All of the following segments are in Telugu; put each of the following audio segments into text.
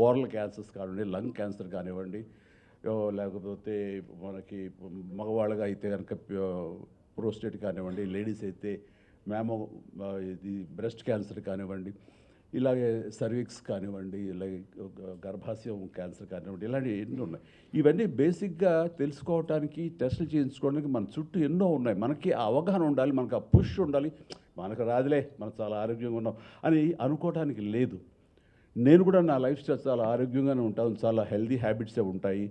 ఓరల్ క్యాన్సర్స్ కానివ్వండి, లంగ్ క్యాన్సర్ కానివ్వండి, లేకపోతే మనకి మగవాళ్ళగా అయితే కనుక ప్రోస్టేట్ కానివ్వండి, లేడీస్ అయితే మ్యామో ఇది బ్రెస్ట్ క్యాన్సర్ కానివ్వండి, ఇలాగే సర్విక్స్ కానివ్వండి, ఇలాగే గర్భాశయం క్యాన్సర్ కానివ్వండి, ఇలాంటివి ఎన్నో ఉన్నాయి. ఇవన్నీ బేసిక్గా తెలుసుకోవటానికి, టెస్టులు చేయించుకోవడానికి మన చుట్టూ ఎన్నో ఉన్నాయి. మనకి ఆ అవగాహన ఉండాలి, మనకు ఆ పుష్ ఉండాలి. మనకు రాదులే, మనం చాలా ఆరోగ్యంగా ఉన్నాం అని అనుకోవటానికి లేదు. నేను కూడా నా లైఫ్ స్టైల్ చాలా ఆరోగ్యంగానే ఉంటాను, చాలా హెల్దీ హ్యాబిట్సే ఉంటాయి.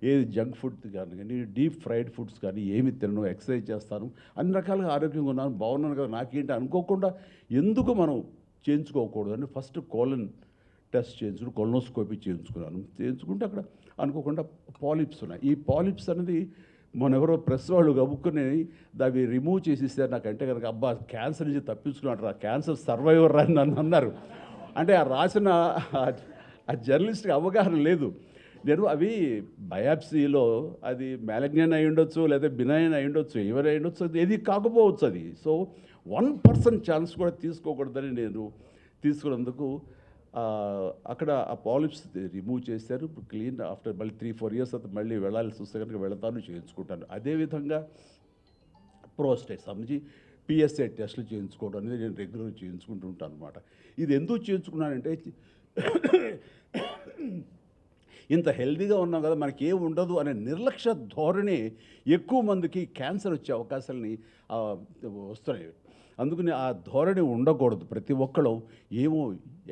ఏది జంక్ ఫుడ్ కానీ, డీప్ ఫ్రైడ్ ఫుడ్స్ కానీ ఏమి తినను, ఎక్సర్సైజ్ చేస్తాను, అన్ని రకాలుగా ఆరోగ్యంగా ఉన్నాను, బాగున్నాను కదా, నాకేంటి అనుకోకుండా ఎందుకు మనం చేయించుకోకూడదు అని ఫస్ట్ కోలన్ టెస్ట్ చేయించుకుని కొలనోస్కోపీ చేయించుకుంటే అక్కడ అనుకోకుండా పాలిప్స్ ఉన్నాయి. ఈ పాలిప్స్ అనేది మొన్నెవరో ప్రెస్ వాళ్ళు గబుక్కుని దాన్ని రిమూవ్ చేసేసారు. నాకంటే కనుక అబ్బా క్యాన్సర్ నుంచి తప్పించుకున్నాడు, ఆ క్యాన్సర్ సర్వైవర్ అని నన్ను అన్నారు. అంటే ఆ రాసిన ఆ జర్నలిస్ట్కి అవగాహన లేదు. నేను అవి బయాప్సీలో అది మ్యాలిగ్నెంట్ అయి ఉండొచ్చు, లేదా బినైన్ అయి ఉండొచ్చు, ఎవరు అయి ఉండొచ్చు, అది ఏది కాకపోవచ్చు అది. సో 1% ఛాన్స్ కూడా తీసుకోకూడదని నేను తీసుకున్నందుకు అక్కడ ఆ పాలిప్స్ రిమూవ్ చేశారు. క్లీన్ ఆఫ్టర్ మళ్ళీ 3-4 ఇయర్స్ తర్వాత మళ్ళీ వెళ్ళాల్సి వస్తే కనుక వెళతాను, చేయించుకుంటాను. అదేవిధంగా ప్రోస్టేట్ సంబంధించి పిఎస్ఏ టెస్టులు చేయించుకోవడం అనేది నేను రెగ్యులర్గా చేయించుకుంటూ ఉంటాను అనమాట. ఇది ఎందుకు చేయించుకున్నానంటే ఇంత హెల్తీగా ఉన్నాం కదా, మనకి ఏం ఉండదు అనే నిర్లక్ష్య ధోరణి ఎక్కువ మందికి క్యాన్సర్ వచ్చే అవకాశాలని వస్తున్నాయి. అందుకని ఆ ధోరణి ఉండకూడదు. ప్రతి ఒక్కళ్ళు ఏమో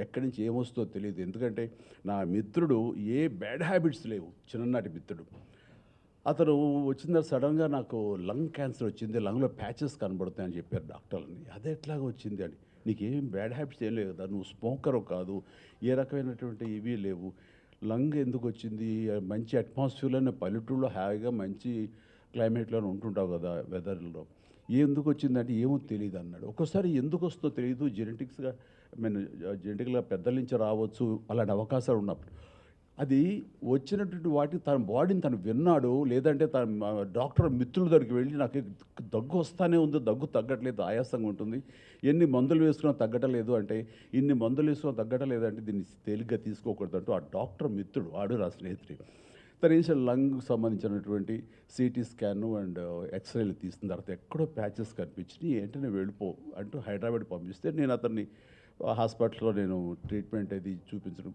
ఎక్కడి నుంచి ఏమొస్తుందో తెలియదు. ఎందుకంటే నా మిత్రుడు ఏ బ్యాడ్ హ్యాబిట్స్ లేవు, చిన్ననాటి మిత్రుడు. అతను వచ్చిన సడన్గా నాకు లంగ్ క్యాన్సర్ వచ్చింది, లంగ్లో ప్యాచెస్ కనబడుతాయని చెప్పారు డాక్టర్లని. అదే ఎట్లాగా వచ్చింది అని, నీకేం బ్యాడ్ హ్యాబిట్స్ ఏం లేవు కదా, నువ్వు స్మోకరు కాదు, ఏ రకమైనటువంటి ఇవి లేవు, లంగ్ ఎందుకు వచ్చింది, మంచి అట్మాస్ఫియర్లోనే పల్లెటూరులో హాయిగా మంచి క్లైమేట్లోనే ఉంటుంటావు కదా వెదర్లో, ఎందుకు వచ్చిందంటే ఏమో తెలియదు అన్నాడు. ఒక్కోసారి ఎందుకు వస్తుందో తెలియదు, జెనెటిక్స్గా జెనెటిక్గా పెద్దల నుంచి రావచ్చు, అలాంటి అవకాశాలు ఉన్నప్పుడు అది వచ్చినటువంటి వాటిని తన బాడీని తను విన్నాడు. లేదంటే తన డాక్టర్ మిత్రుల దగ్గరికి వెళ్ళి నాకు దగ్గు వస్తానే ఉంది, దగ్గు తగ్గట్లేదు, ఆయాసంగా ఉంటుంది, ఎన్ని మందులు వేసుకున్నా తగ్గటలేదు అంటే, ఇన్ని మందులు వేసుకున్నా తగ్గటలేదు అంటే దీన్ని తేలిగ్గా తీసుకోకూడదు అంటూ ఆ డాక్టర్ మిత్రుడు వాడు నా స్నేహితుడు తను వేసిన లంగ్ సంబంధించినటువంటి సిటీ స్కాను అండ్ ఎక్స్రేలు తీసిన తర్వాత ఎక్కడో ప్యాచెస్ కనిపించినాయి, వెంటనే వెళ్ళిపో అంటూ హైదరాబాద్ పంపిస్తే నేను అతన్ని హాస్పిటల్లో నేను ట్రీట్మెంట్ అది చూపించడం